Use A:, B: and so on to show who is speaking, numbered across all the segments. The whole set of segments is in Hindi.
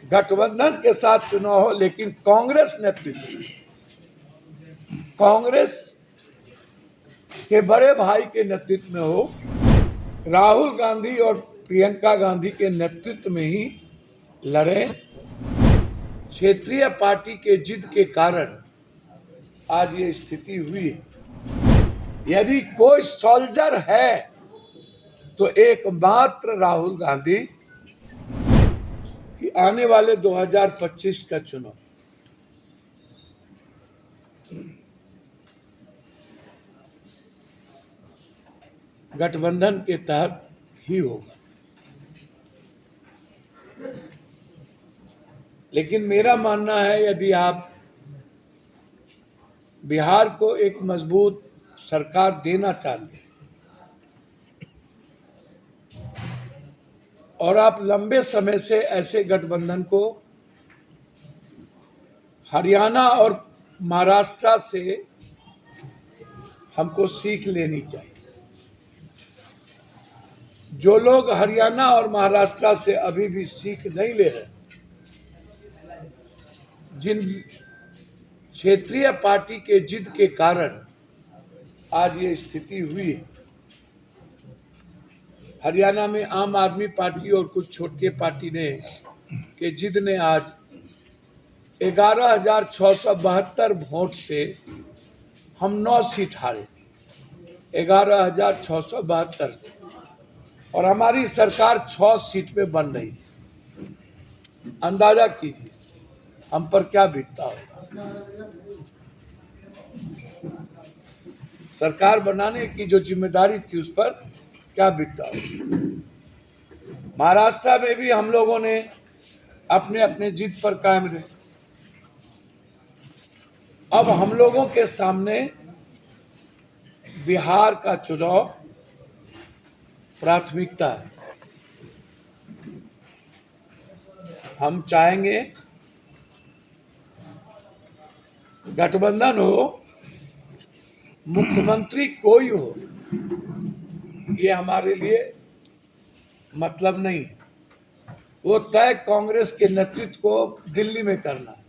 A: गठबंधन के साथ चुनाव हो, लेकिन कांग्रेस नेतृत्व, कांग्रेस के बड़े भाई के नेतृत्व में हो, राहुल गांधी और प्रियंका गांधी के नेतृत्व में ही लड़ें। क्षेत्रीय पार्टी के जिद के कारण आज ये स्थिति हुई है। यदि कोई सोल्जर है तो एकमात्र राहुल गांधी कि आने वाले 2025 का चुनाव गठबंधन के तहत ही होगा। लेकिन मेरा मानना है, यदि आप बिहार को एक मजबूत सरकार देना चाहते हैं और आप लंबे समय से ऐसे गठबंधन को हरियाणा और महाराष्ट्र से हमको सीख लेनी चाहिए। जो लोग हरियाणा और महाराष्ट्र से अभी भी सीख नहीं ले रहे, जिन क्षेत्रीय पार्टी के जिद के कारण आज ये स्थिति हुई है। हरियाणा में आम आदमी पार्टी और कुछ छोटे पार्टी के जिद ने आज 11,672 वोट से हम 9 सीट हारे, 11,672 से, और हमारी सरकार 6 सीट पे बन रही है। अंदाजा कीजिए हम पर क्या बीतता होगा। सरकार बनाने की जो जिम्मेदारी थी उस पर क्या बीतता होगा। महाराष्ट्र में भी हम लोगों ने अपने अपने जिद पर कायम रहे। अब हम लोगों के सामने बिहार का चुनाव प्राथमिकता है। हम चाहेंगे गठबंधन हो, मुख्यमंत्री कोई हो, ये हमारे लिए मतलब नहीं है। वो तय कांग्रेस के नेतृत्व को दिल्ली में करना है।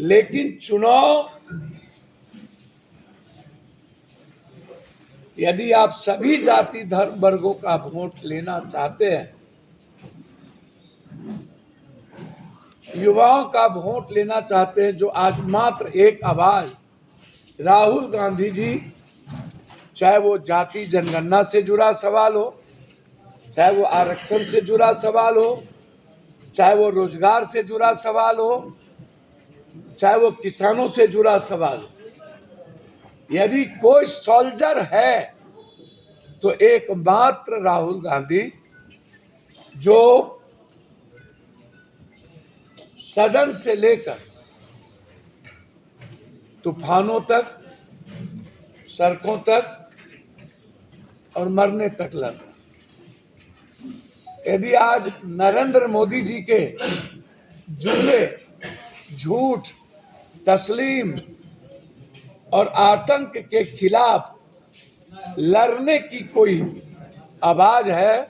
A: लेकिन चुनाव यदि आप सभी जाति धर्म वर्गों का वोट लेना चाहते हैं, युवाओं का वोट लेना चाहते हैं, जो आज मात्र एक आवाज राहुल गांधी जी, चाहे वो जाति जनगणना से जुड़ा सवाल हो, चाहे वो आरक्षण से जुड़ा सवाल हो, चाहे वो रोजगार से जुड़ा सवाल हो, चाहे वो किसानों से जुड़ा सवाल हो, यदि कोई सोल्जर है तो एकमात्र राहुल गांधी, जो सदन से लेकर तूफानों तक, सड़कों तक और मरने तक लड़ा। यदि आज नरेंद्र मोदी जी के जुमले, झूठ, तस्लीम और आतंक के खिलाफ लड़ने की कोई आवाज है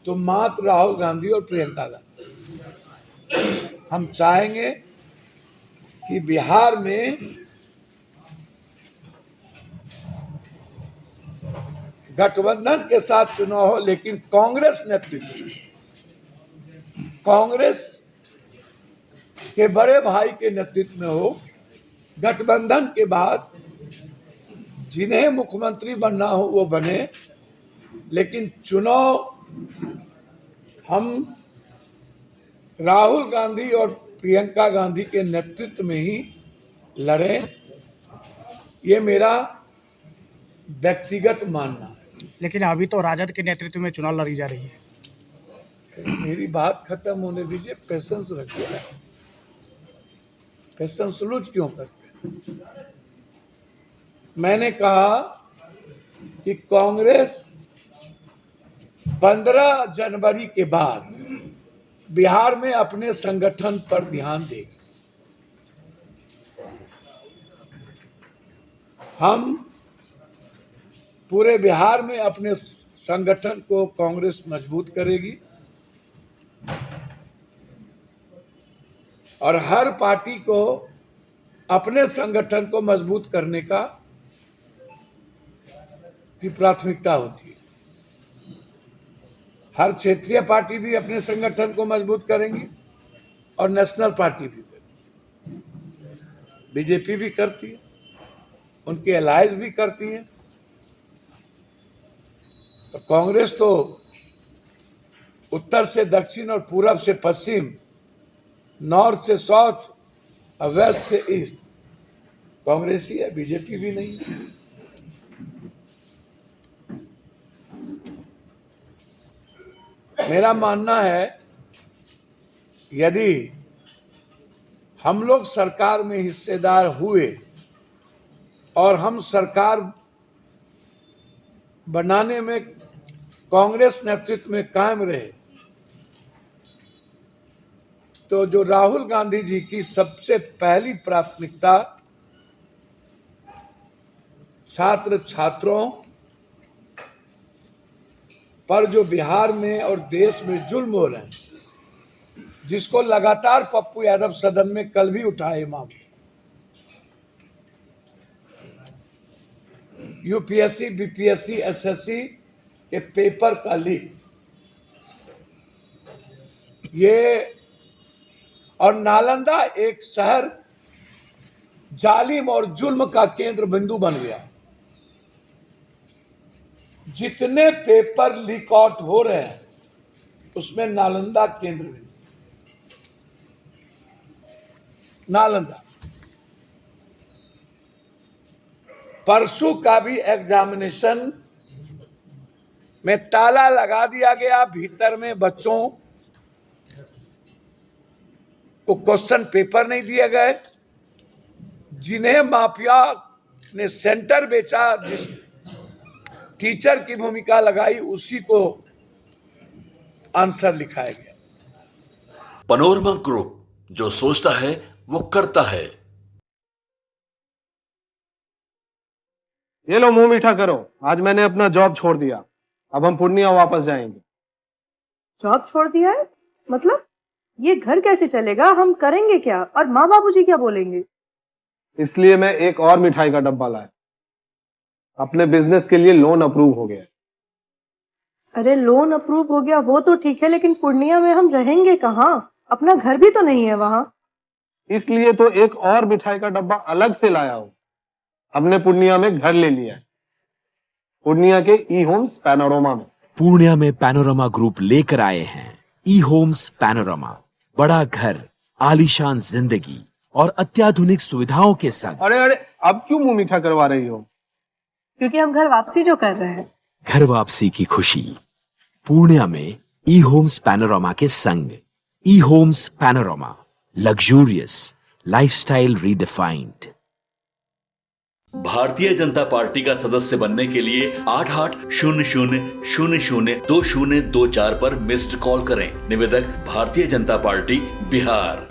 A: तो मात्र राहुल गांधी और प्रियंका गांधी। हम चाहेंगे कि बिहार में गठबंधन के साथ चुनाव हो, लेकिन कांग्रेस नेतृत्व, कांग्रेस के बड़े भाई के नेतृत्व में हो। गठबंधन के बाद जिन्हें मुख्यमंत्री बनना हो वो बने, लेकिन चुनाव हम राहुल गांधी और प्रियंका गांधी के नेतृत्व में ही लड़ें। ये मेरा व्यक्तिगत मानना है।
B: लेकिन अभी तो राजद के नेतृत्व में चुनाव लड़ी जा रही है।
A: मेरी बात खत्म होने दीजिए, पेशेंस रखिए। पेशेंस लूज क्यों करते? मैंने कहा कि कांग्रेस 15 जनवरी के बाद बिहार में अपने संगठन पर ध्यान देगी। हम पूरे बिहार में अपने संगठन को कांग्रेस मजबूत करेगी। और हर पार्टी को अपने संगठन को मजबूत करने की प्राथमिकता होती है। हर क्षेत्रीय पार्टी भी अपने संगठन को मजबूत करेंगी और नेशनल पार्टी भी करेगी। बीजेपी भी करती है, उनके अलायंस भी करती है। तो कांग्रेस तो उत्तर से दक्षिण और पूरब से पश्चिम, नॉर्थ से साउथ और वेस्ट से ईस्ट कांग्रेस ही है, बीजेपी भी नहीं है। मेरा मानना है यदि हम लोग सरकार में हिस्सेदार हुए और हम सरकार बनाने में कांग्रेस नेतृत्व में कायम रहे, तो जो राहुल गांधी जी की सबसे पहली प्राथमिकता छात्र छात्रों पर जो बिहार में और देश में जुल्म हो रहे हैं, जिसको लगातार पप्पू यादव सदन में कल भी उठाए मामले, यूपीएससी, बीपीएससी, एसएससी के पेपर का लीक, ये और नालंदा एक शहर जालिम और जुल्म का केंद्र बिंदु बन गया। जितने पेपर लीक आउट हो रहे हैं उसमें नालंदा केंद्र बिंदु, नालंदा। परसों का भी एग्जामिनेशन में ताला लगा दिया गया, भीतर में बच्चों को क्वेश्चन पेपर नहीं दिए गए। जिन्हें माफिया ने सेंटर बेचा, जिस टीचर की भूमिका लगाई, उसी को आंसर लिखाया गया।
C: पैनोरमा ग्रुप, जो सोचता है वो करता है।
D: ये लो, मुंह मीठा करो। आज मैंने अपना जॉब छोड़ दिया, अब हम पूर्णिया वापस जाएंगे।
E: जॉब छोड़ दिया है? मतलब ये घर कैसे चलेगा? हम करेंगे क्या? और माँ बाबूजी क्या बोलेंगे?
D: इसलिए मैं एक और मिठाई का डब्बा लाया। अपने बिजनेस के लिए लोन अप्रूव हो गया।
E: अरे लोन अप्रूव हो गया वो तो ठीक है, लेकिन पूर्णिया में हम रहेंगे कहाँ? अपना घर भी तो नहीं है वहाँ।
D: इसलिए तो एक और मिठाई का डब्बा अलग से लाया हूँ। हमने पूर्णिया में घर ले लिया है, पूर्णिया के ई होम्स पैनोरमा में।
F: पूर्णिया में पैनोरमा ग्रुप लेकर आए हैं ई होम्स पैनोरमा। बड़ा घर, आलीशान जिंदगी और अत्याधुनिक सुविधाओं के संग।
D: अरे अब क्यों मुंह मीठा करवा रही हो?
E: क्योंकि हम घर वापसी जो कर रहे हैं।
F: घर वापसी की खुशी पूर्णिया में ई होम्स पैनोरमा के संग। E Homes Panorama, luxurious lifestyle redefined.
C: Bharatiya Janata party का सदस्य बनने के लिए 8800002024 पर मिस्ड कॉल करें। निवेदक, भारतीय जनता पार्टी, बिहार।